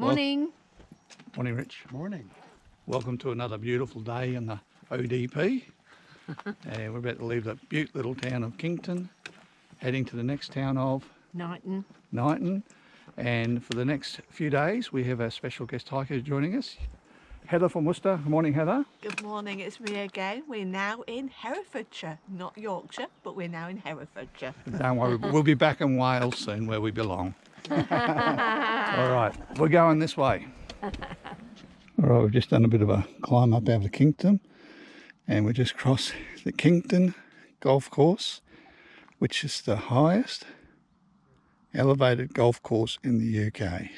Morning. Morning, Rich. Morning. Welcome to another beautiful day in the ODP. We're about to leave the beaut little town of Kington, heading to the next town of Knighton. And for the next few days, we have our special guest hiker joining us, Heather from Worcester. Good morning, Heather. Good morning, it's me again. We're now in Herefordshire, not Yorkshire, but we're now in Herefordshire. Don't worry, we'll be back in Wales soon, where we belong. All right, we're going this way. All right, we've just done a bit of a climb up out of Kington, and we just crossed the Kington golf course, which is the highest elevated golf course in the UK.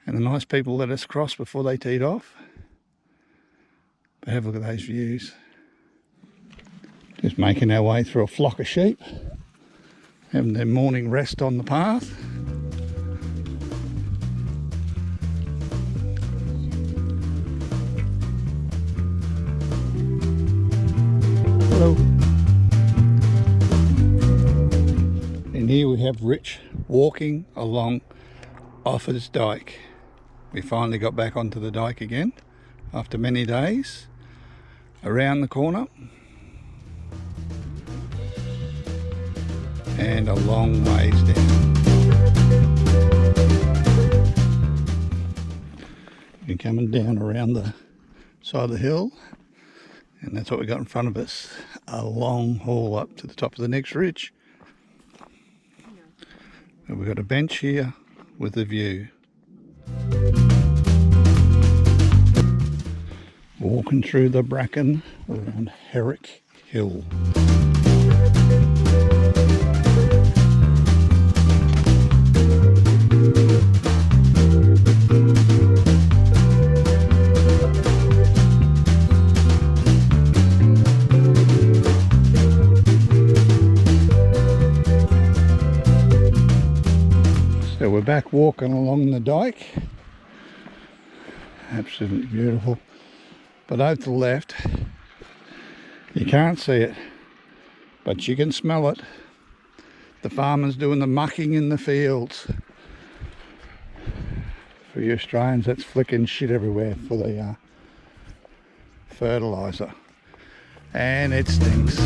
And the nice people let us cross before they teed off. But have a look at those views. Just making our way through a flock of sheep, having their morning rest on the path. Hello. And here we have Rich walking along Offa's Dyke. We finally got back onto the Dyke again after many days. Around the corner and a long ways down. You're coming down around the side of the hill, and that's what we got in front of us, a long haul up to the top of the next ridge. And we've got a bench here with a view. Walking through the bracken around Herrick Hill. So we're back walking along the Dyke. Absolutely beautiful. But over to the left, you can't see it, but you can smell it. The farmers doing the mucking in the fields. For you Australians, that's flicking shit everywhere for the fertiliser. And it stinks.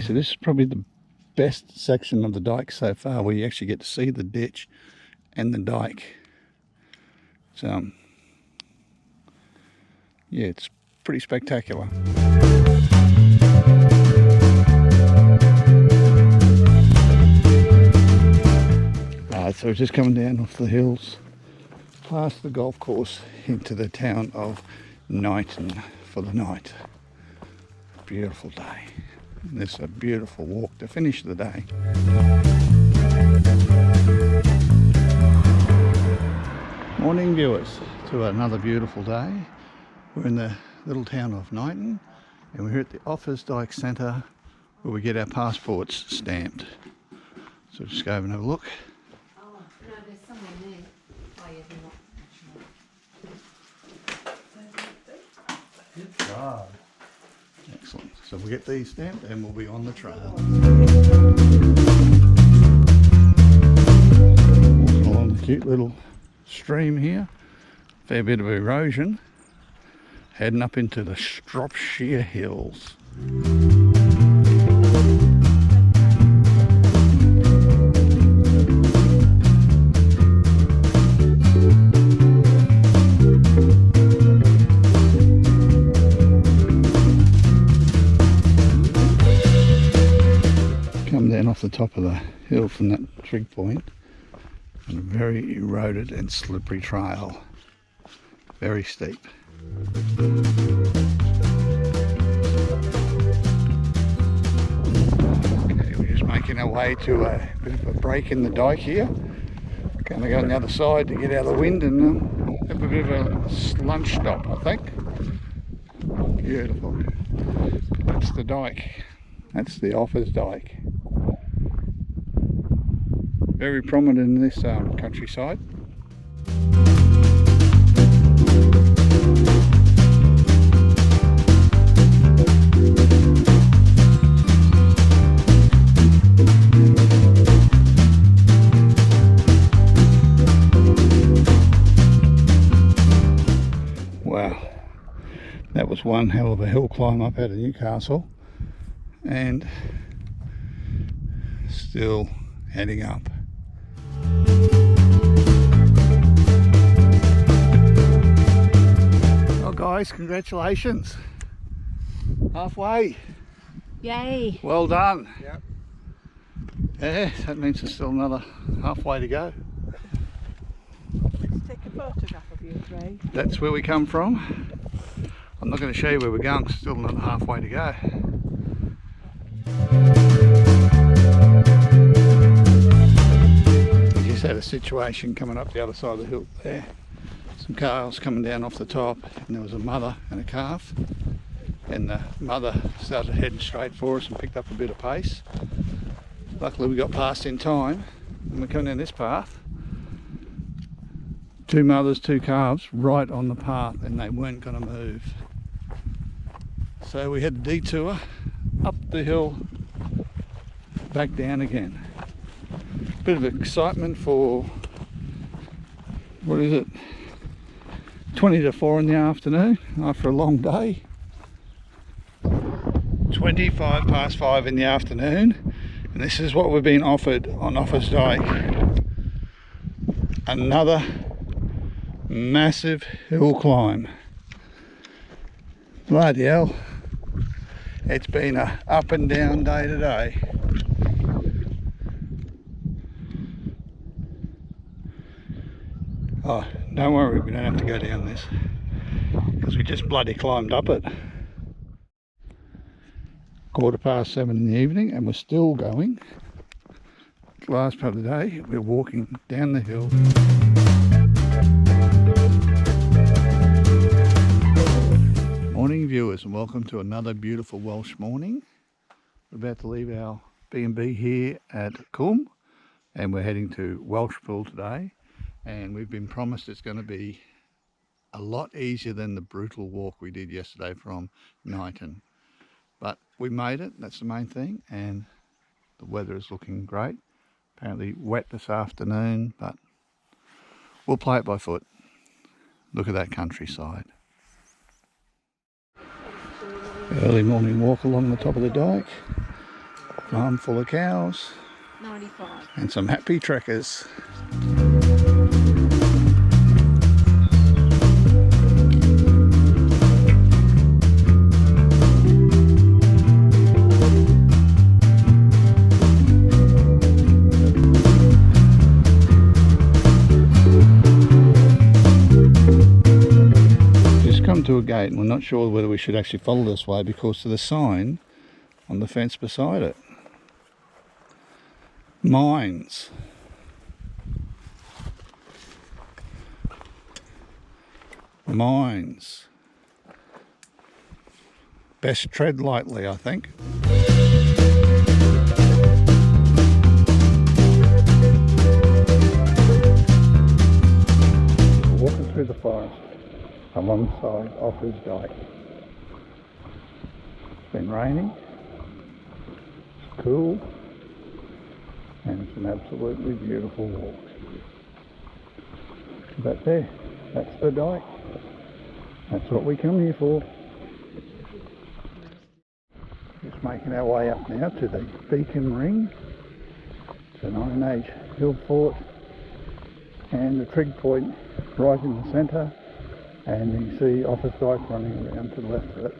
So this is probably the best section of the Dyke so far, where you actually get to see the ditch and the Dyke. So yeah, it's pretty spectacular. So we're just coming down off the hills past the golf course into the town of Knighton for the night. Beautiful day. And this is a beautiful walk to finish the day. Morning viewers, to another beautiful day. We're in the little town of Knighton, and we're here at the Offa's Dyke Centre where we get our passports stamped. So just go over and have a look. Oh, no, there's someone there. Oh, yeah, they're not. Good job. Excellent. So we'll get these stamped and we'll be on the trail. Walking along the cute little stream here. Fair bit of erosion. Heading up into the Shropshire hills. Down off the top of the hill from that trig point, and a very eroded and slippery trail, very steep. way to a bit of a break in the dyke here. Going to go on the other side to get out of the wind and have a bit of a lunch stop, I think. Beautiful. That's the dyke. That's the Offa's dyke. Very prominent in this countryside. Wow, that was one hell of a hill climb up out of Newcastle, and still heading up. Well guys, congratulations. Halfway. Yay. Well done. Yep. Yeah, that means there's still another halfway to go. Let's take a photograph of you, Ray. That's where we come from. I'm not going to show you where we're going, 'cause there's still another halfway to go. We just had a situation coming up the other side of the hill there. Some cows coming down off the top, and there was a mother and a calf. And the mother started heading straight for us and picked up a bit of pace. Luckily we got past in time, and we're coming down this path. Two mothers, two calves right on the path, and they weren't going to move. So we had a detour up the hill, back down again. Bit of excitement for, what is it, 20 to 4 in the afternoon after a long day. 25 past 5 in the afternoon, and this is what we've been offered on Offa's Dyke. Another massive hill climb. Bloody hell, it's been a up and down day today. Oh, don't worry, we don't have to go down this, because we just bloody climbed up it. 7:15 in the evening, and we're still going. Last part of the day, we're walking down the hill. Morning viewers, and welcome to another beautiful Welsh morning. We're about to leave our B&B here at Coombe, and we're heading to Welshpool today, and we've been promised it's going to be a lot easier than the brutal walk we did yesterday from Knighton. But we made it, that's the main thing, and the weather is looking great. Apparently wet this afternoon, but we'll play it by foot. Look at that countryside. Early morning walk along the top of the dyke. Farm full of cows. 95. And some happy trekkers. To a gate, and we're not sure whether we should actually follow this way because of the sign on the fence beside it. Mines. Mines. Best tread lightly, I think. Walking through the forest alongside Offa's Dyke. It's been raining, it's cool, and it's an absolutely beautiful walk. But there, that's the dyke. That's what we come here for. Just making our way up now to the Beacon Ring. It's an Iron Age hill fort, and the trig point right in the centre. And you can see Offa's Dyke running around to the left of it.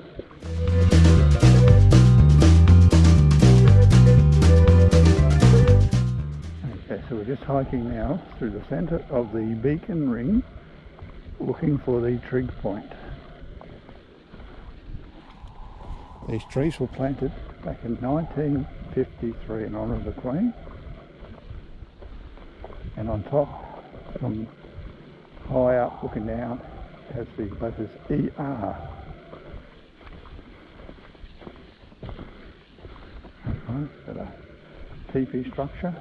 Okay, so we're just hiking now through the centre of the Beacon Ring, looking for the trig point. These trees were planted back in 1953 in honour of the Queen. And on top, from high up looking down, has the letters ER. Right, got a teepee structure.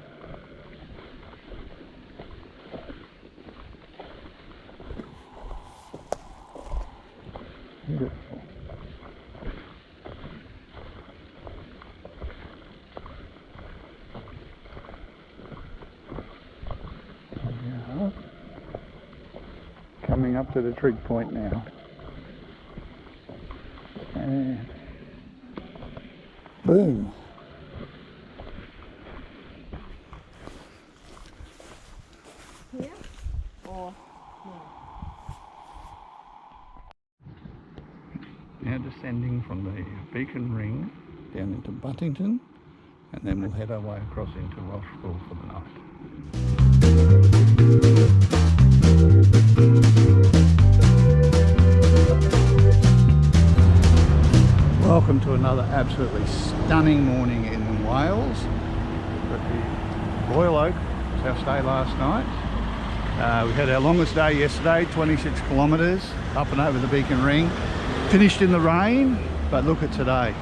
Beautiful. Yeah. Coming up to the trig point now. And boom. Here? Or Now descending from the Beacon Ring down into Buttington, and then we'll head our way across into Rocheville for the night. Welcome to another absolutely stunning morning in Wales. We're at the Royal Oak, it was our stay last night. We had our longest day yesterday, 26 kilometres up and over the Beacon Ring. Finished in the rain, but look at today.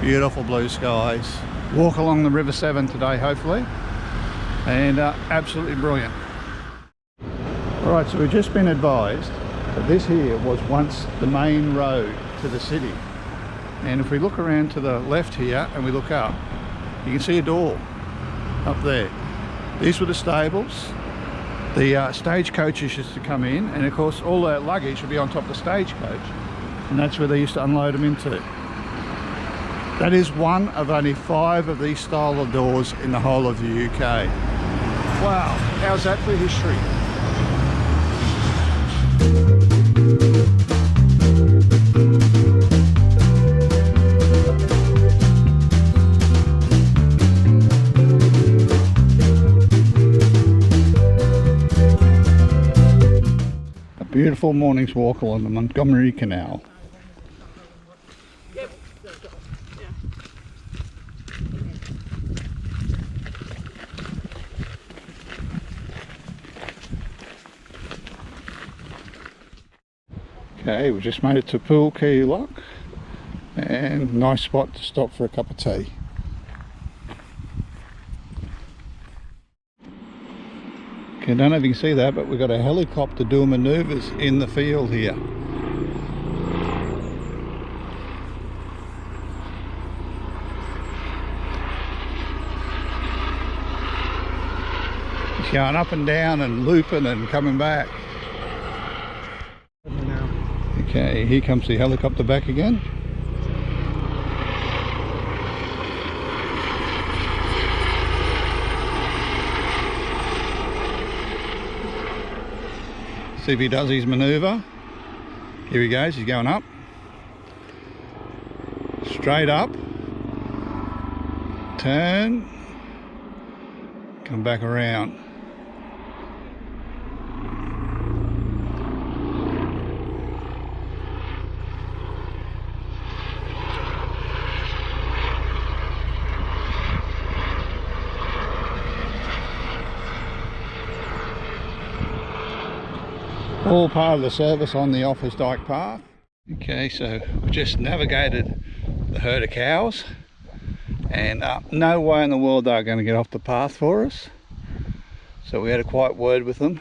Beautiful blue skies. Walk along the River Severn today, hopefully, and absolutely brilliant. Alright, so we've just been advised that this here was once the main road to the city. And if we look around to the left here and we look up, you can see a door up there. These were the stables. The stagecoaches used to come in, and of course all the luggage would be on top of the stagecoach, and that's where they used to unload them into. That is one of only 5 of these style of doors in the whole of the UK. Wow, how's that for history? Beautiful morning's walk along the Montgomery Canal. Okay, we just made it to Pool Key Lock, and nice spot to stop for a cup of tea. Okay, I don't know if you can see that, but we've got a helicopter doing manoeuvres in the field here. It's going up and down and looping and coming back. Okay, here comes the helicopter back again. See if he does his manoeuvre. Here he goes, he's going up. Straight up. Turn. Come back around. All part of the service on the Offa's Dyke path. Okay, so we just navigated the herd of cows, and no way in the world they're going to get off the path for us. So we had a quiet word with them.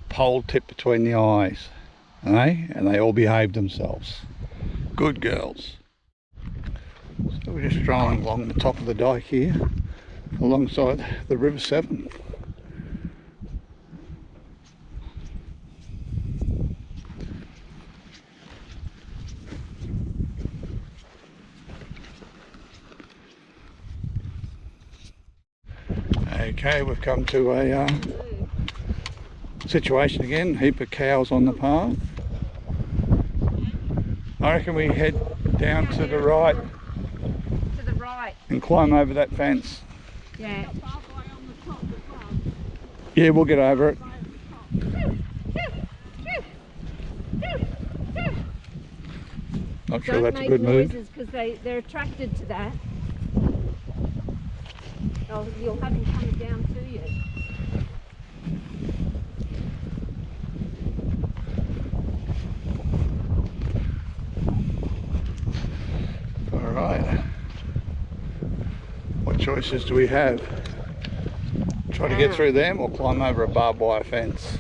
Pole tip between the eyes, eh? And they all behaved themselves. Good girls. So we're just strolling along the top of the dyke here, alongside the River Severn. Okay, we've come to a situation again, heap of cows on the path. I reckon we head down to the right. to the right. And climb over that fence. Yeah. Yeah, we'll get over it. Not sure that's a good move. Don't make noises because they're attracted to that. You'll have them coming down to you. All right. What choices do we have? Try to get through them or climb over a barbed wire fence?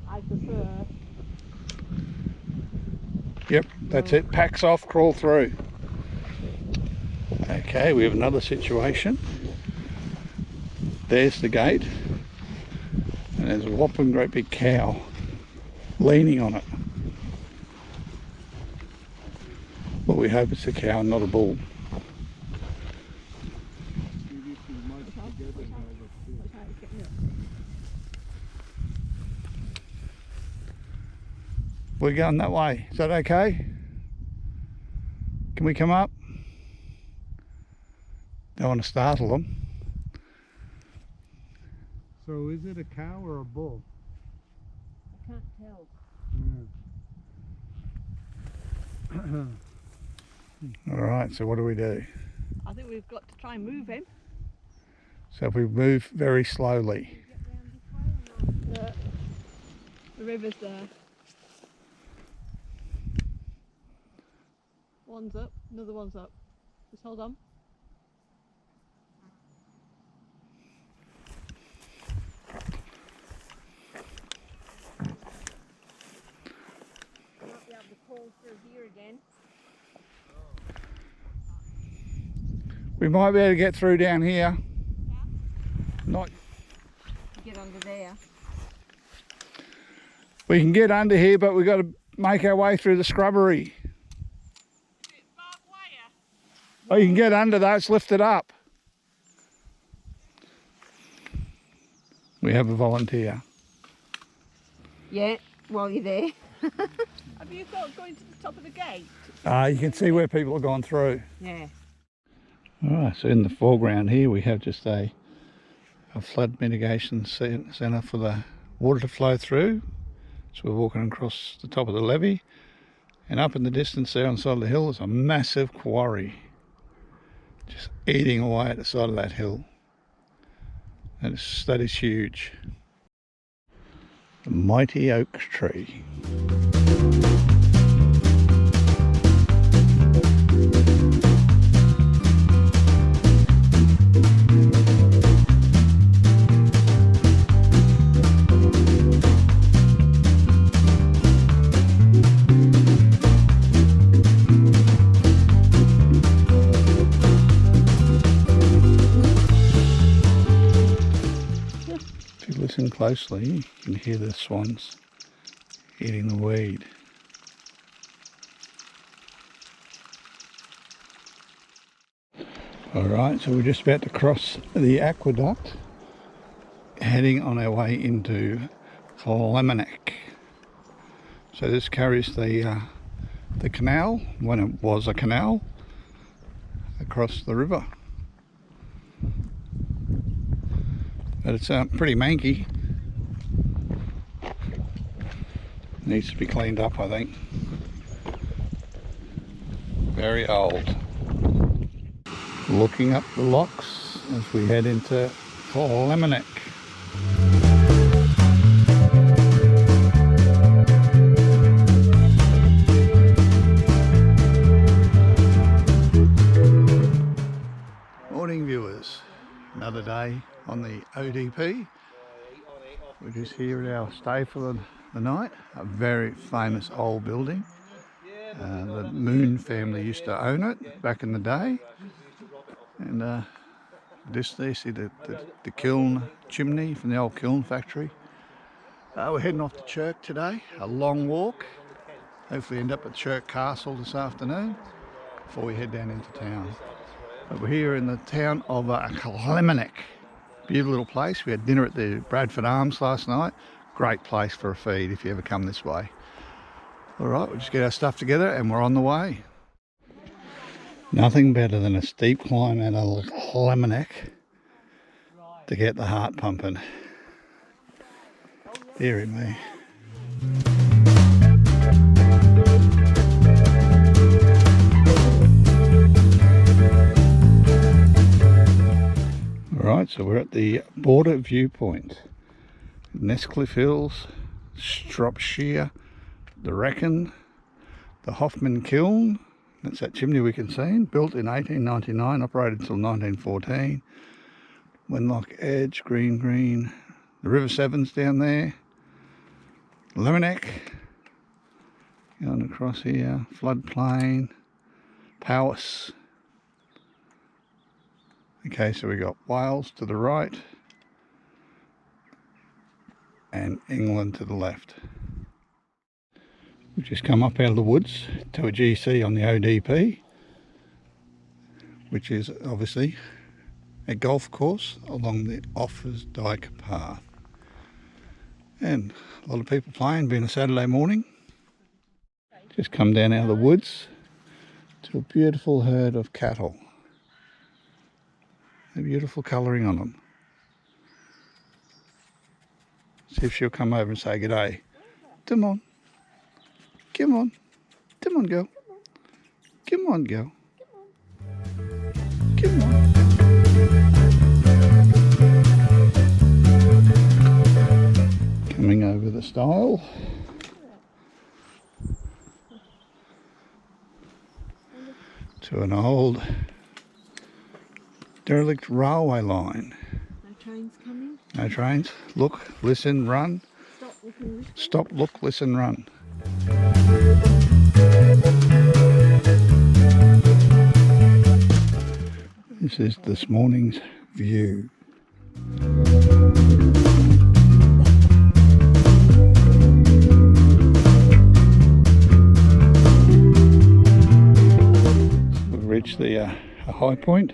I prefer. Yep, that's it. Packs off, crawl through. Okay, we have another situation. There's the gate. And there's a whopping great big cow leaning on it. Well, we hope it's a cow and not a bull. We're going that way. Is that okay? Can we come up? Don't want to startle them. So is it a cow or a bull? I can't tell. All right, so what do we do? I think we've got to try and move him. So if we move very slowly. The river's there. One's up, another one's up. Just hold on. I might be able to crawl through here again. We might be able to get through down here. Not. Get under there. We can get under here, but we've got to make our way through the scrubbery. Oh, you can get under that, it's lifted up. We have a volunteer. Yeah, while you're there. Have you got going to the top of the gate? You can see where people have gone through. Yeah. Alright, so in the foreground here we have just a flood mitigation centre for the water to flow through. So we're walking across the top of the levee, and up in the distance there on the side of the hill is a massive quarry. Just eating away at the side of that hill. That is huge. The mighty oak tree. Listen closely, you can hear the swans eating the weed. Alright, so we're just about to cross the aqueduct, heading on our way into Clemenec. So this carries the canal, when it was a canal, across the river. But it's pretty manky. Needs to be cleaned up, I think. Very old. Looking up the locks as we head into Clemenec. Morning viewers, another day on the ODP. We're just here at our stay for the night. A very famous old building. The Moon family used to own it back in the day. And this there, see the kiln chimney from the old kiln factory. We're heading off to Chirk today. A long walk. Hopefully end up at Chirk Castle this afternoon before we head down into town. But we're here in the town of Clemenec. Beautiful little place. We had dinner at the Bradford Arms last night. Great place for a feed if you ever come this way. Alright, we'll just get our stuff together and we're on the way. Nothing better than a steep climb out of Clemenec to get the heart pumping. Dearie me. So we're at the border viewpoint. Nestcliff Hills, Shropshire, the Wrekin, the Hoffman Kiln, that's that chimney we can see, built in 1899, operated until 1914. Wenlock Edge, Green, the River Severn's down there, Lemonek, going across here, floodplain, Powys. Okay, so we got Wales to the right and England to the left. We've just come up out of the woods to a GC on the ODP, which is obviously a golf course along the Offa's Dyke path. And a lot of people playing, being a Saturday morning. Just come down out of the woods to a beautiful herd of cattle. A beautiful colouring on them. See if she'll come over and say good day. Come on. Come on. Come on, girl. Come on, girl. Come on. Coming over the stile. To an old derelict railway line. No trains coming. No trains. Look, listen, run. Stop, looking. Stop, look, listen, run. This is this morning's view. We've reached the high point.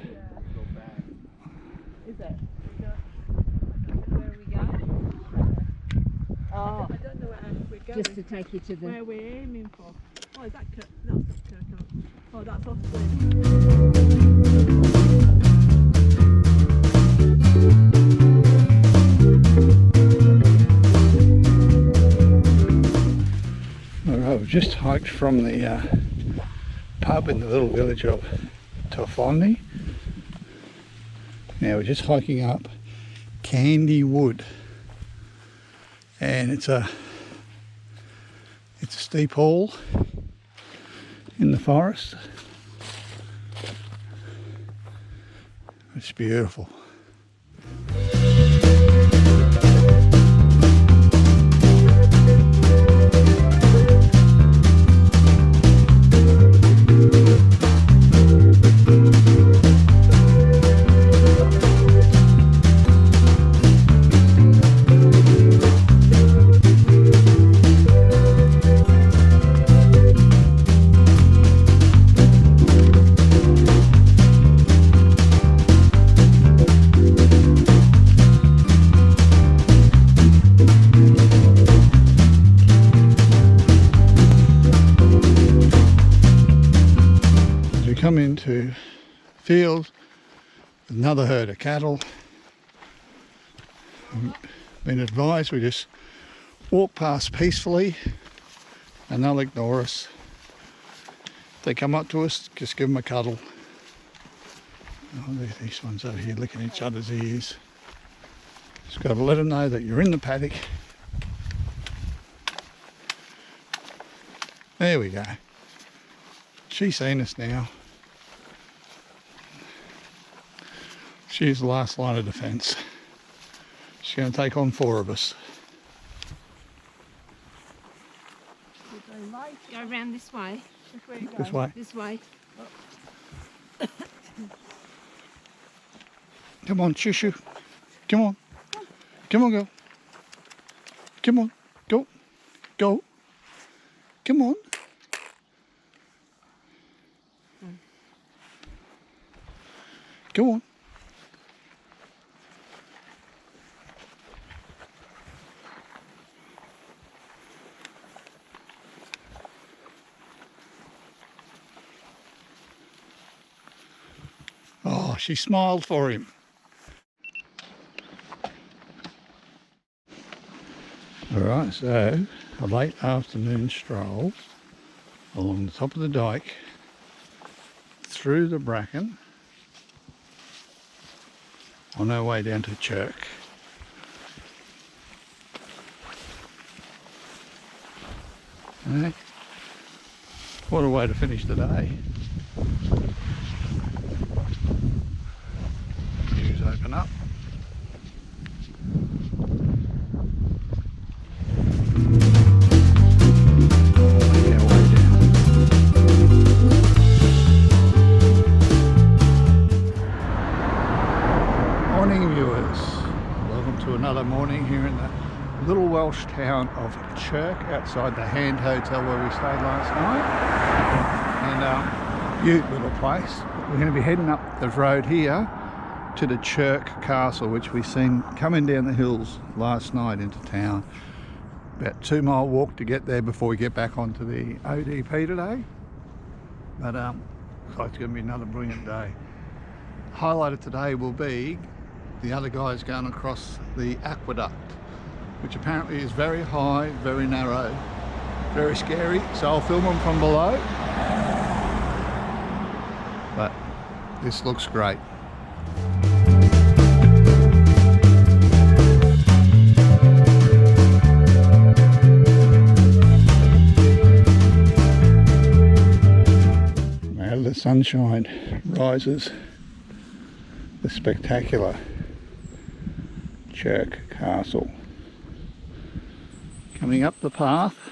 Is it? Where we go? Oh, I don't know where we're going. Just to take you to the... Where we're aiming for. Oh, is that Kirk? No, it's not Kirk. Oh, that's Offa. Alright, we've just hiked from the pub in the little village of Tofoni. Now we're just hiking up Candy Wood, and it's a steep haul in the forest. It's beautiful. Come into field with another herd of cattle. We've been advised we just walk past peacefully and they'll ignore us. If they come up to us, just give them a cuddle. Oh, there's these ones over here licking each other's ears. Just got to let them know that you're in the paddock. There we go. She's seen us now. She's the last line of defence. She's going to take on 4 of us. Go around this way. This way. This way. Come on, shoo shoo. Come on. Come on, go. Come on. Go. Go. Come on. Go on. Oh, she smiled for him. Alright, so a late afternoon stroll along the top of the Dyke, through the bracken, on our way down to Chirk. Hey, what a way to finish the day. Views open up. Make our way down. Morning viewers, welcome to another morning here in the little Welsh town of Chirk, outside the Hand Hotel where we stayed last night. And beautiful little place. We're going to be heading up the road here to the Chirk Castle, which we seen coming down the hills last night into town. About 2 mile walk to get there before we get back onto the ODP today. But looks like it's going to be another brilliant day. Highlight of today will be the other guys going across the aqueduct, which apparently is very high, very narrow, very scary, so I'll film them from below. But this looks great. As the sunshine rises, the spectacular Chirk Castle. Coming up the path.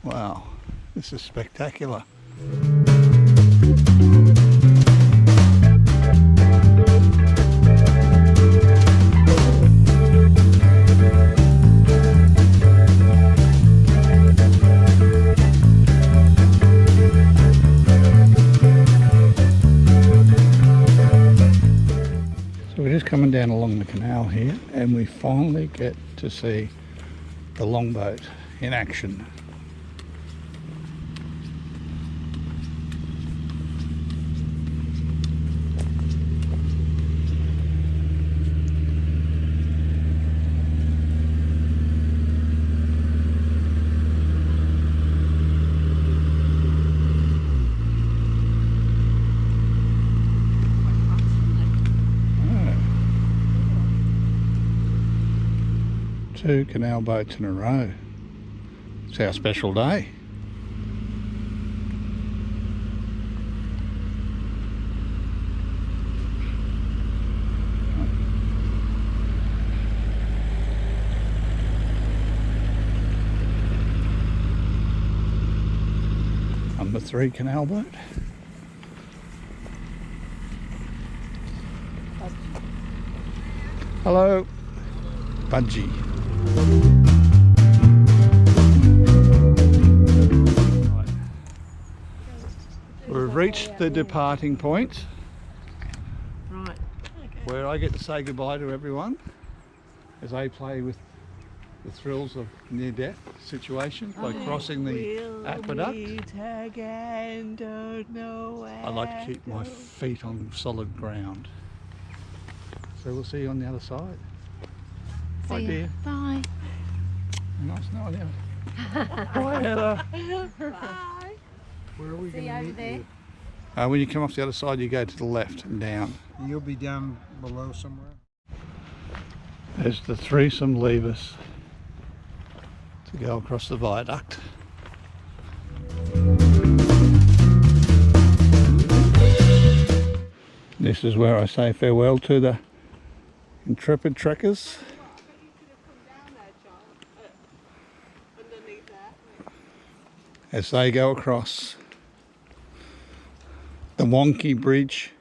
Wow, this is spectacular. Just coming down along the canal here, and we finally get to see the longboat in action. Two canal boats in a row. It's our special day. Number 3 canal boat. Hello, Budgie. We've reached the departing point, Right. where I get to say goodbye to everyone as I play with the thrills of near-death situations by crossing the aqueduct. Again, don't know where I like to keep my feet on solid ground. So we'll see you on the other side. Bye, dear. Bye. Nice knowing you. Bye, Heather. Bye. Where are we See you going to over meet there. you? When you come off the other side, you go to the left and down. You'll be down below somewhere? There's the threesome levers to go across the viaduct. This is where I say farewell to the intrepid trekkers. As they go across the wonky bridge.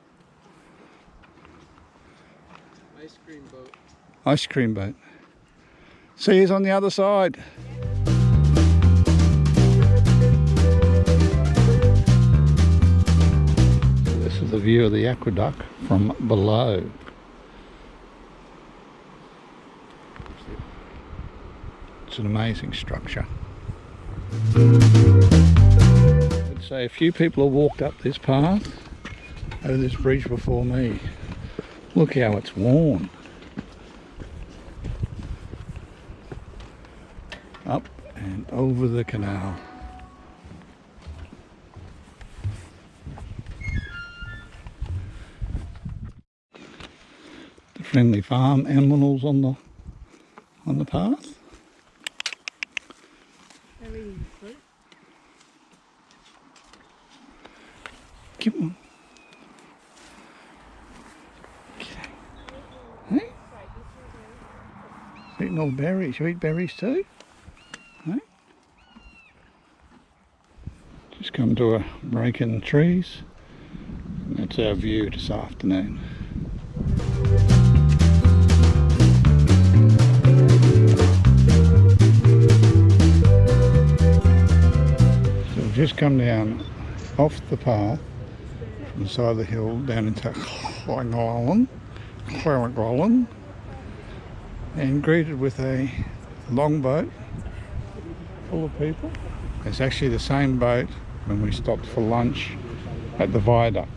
Ice cream boat. Ice cream boat. See you on the other side. This is the view of the aqueduct from below. It's an amazing structure. I'd say a few people have walked up this path over this bridge before me. Look how it's worn. Up and over the canal. the friendly farm animals on the path. They're eating fruit. Come on. Hey? Eating all the berries. You eat berries too? Hey? Just come to a break in the trees. And that's our view this afternoon. So we've just come down off the path from the side of the hill down into Canal, and greeted with a longboat full of people. It's actually the same boat when we stopped for lunch at the viaduct.